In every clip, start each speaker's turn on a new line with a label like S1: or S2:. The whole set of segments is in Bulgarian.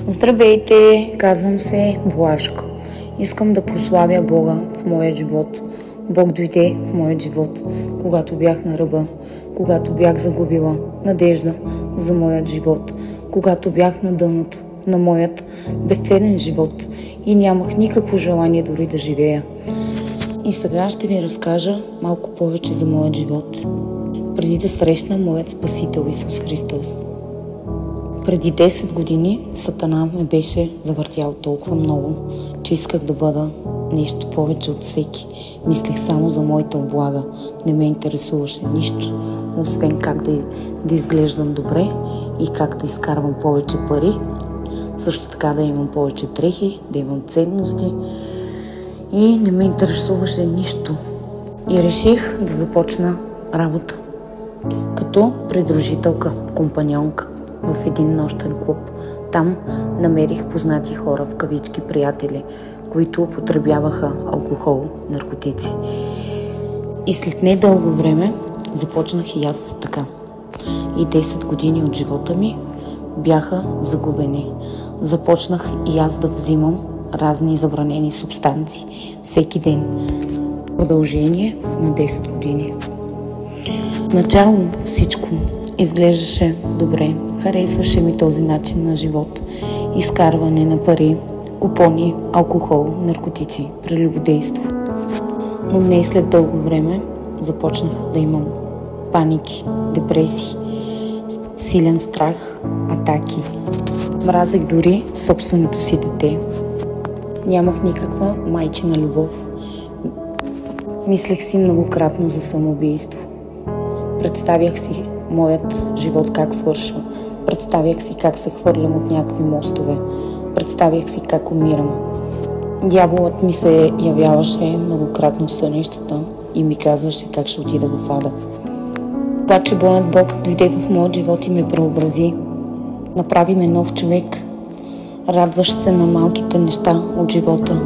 S1: Здравейте, казвам се Блажка. Искам да прославя Бога в моя живот. Бог дойде в моят живот, когато бях на ръба, когато бях загубила надежда за моят живот, когато бях на дъното на моят безценен живот и нямах никакво желание дори да живея. И сега ще ви разкажа малко повече за моят живот, преди да срещна моят Спасител Исус Христос. Преди 10 години Сатана ме беше завъртял толкова много, че исках да бъда нещо повече от всеки. Мислех само за моята облага. Не ме интересуваше нищо, освен как да изглеждам добре и как да изкарвам повече пари. Също така да имам повече дрехи, да имам ценности. И не ме интересуваше нищо. И реших да започна работа като придружителка, компаньонка в един нощен клуб. Там намерих познати хора, в кавички приятели, които употребяваха алкохол, наркотици. И след недълго време започнах и аз така. И 10 години от живота ми бяха загубени. Започнах и аз да взимам разни забранени субстанции всеки ден. Продължение на 10 години. Начало всичко изглеждаше добре. Харесваше ми този начин на живот. Изкарване на пари, купони, алкохол, наркотици, прелюбодейство. Но не след дълго време започнах да имам паники, депресии, силен страх, атаки. Мразех дори собственото си дете. Нямах никаква майчина любов. Мислех си многократно за самоубийство. Представях си моят живот как свършва. Представях си как се хвърлям от някакви мостове. Представях си как умирам. Дяволът ми се явяваше многократно в сънищата и ми казваше как ще отида в ада. Обаче Боят Бог дойде в моят живот и ме преобрази. Направи ме нов човек, радващ се на малките неща от живота.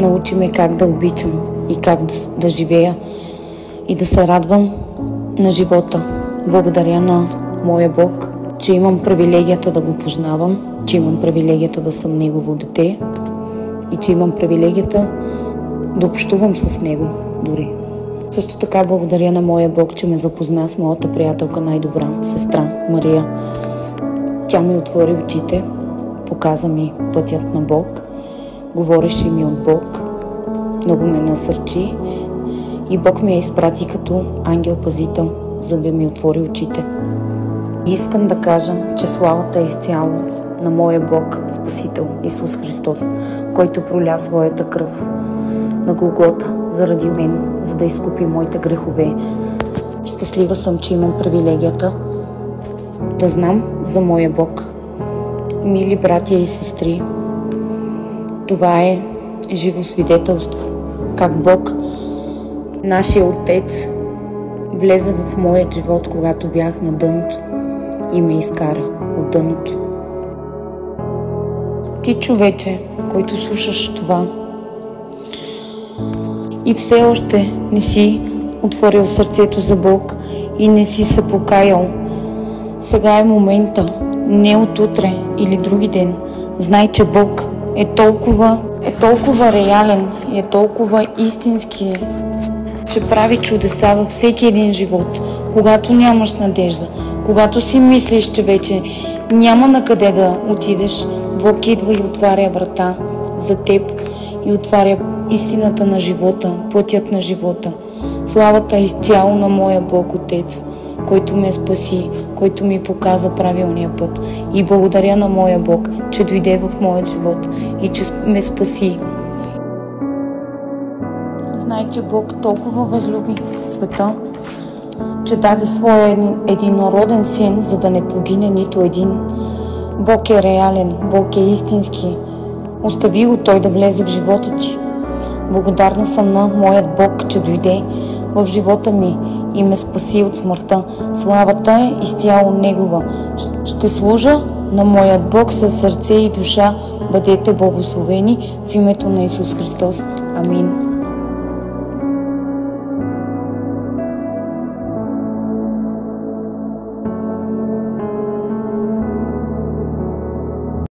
S1: Научи ме как да обичам и как да живея и да се радвам на живота. Благодаря на моя Бог, че имам привилегията да го познавам, че имам привилегията да съм Негово дете и че имам привилегията да общувам с Него дори. Също така благодаря на моя Бог, че ме запозна с моята приятелка най-добра, сестра Мария. Тя ми отвори очите, показа ми пътят на Бог, говореше ми от Бог, много ме насърчи и Бог ме изпрати като ангел-пазител, за да ми отвори очите. И искам да кажа, че славата е изцяло на моя Бог, Спасител Исус Христос, който проля своята кръв на Голгота заради мен, за да изкупи моите грехове. Щастлива съм, че имам привилегията да знам за моя Бог. Мили братя и сестри, това е живо свидетелство, как Бог, нашия Отец, влезе в моят живот, когато бях на дъното и ме изкара от дъното. Ти, човече, който слушаш това и все още не си отворил сърцето за Бог и не си се покаял, сега е момента, не от утре или други ден. Знай, че Бог е толкова реален и е толкова истински, че прави чудеса във всеки един живот. Когато нямаш надежда, когато си мислиш, че вече няма на къде да отидеш, Бог идва и отваря врата за теб и отваря истината на живота, пътят на живота. Славата е изцяло на моя Бог Отец, който ме спаси, който ми показа правилния път. И благодаря на моя Бог, че дойде в моят живот и че ме спаси. Знай, че Бог толкова възлюби света, че даде своя единороден син, за да не погине нито един. Бог е реален, Бог е истински. Остави го Той да влезе в живота ти. Благодарна съм на моят Бог, че дойде в живота ми и ме спаси от смъртта. Славата е изцяло Негова. Ще служа на моят Бог със сърце и душа. Бъдете благословени в името на Исус Христос. Амин.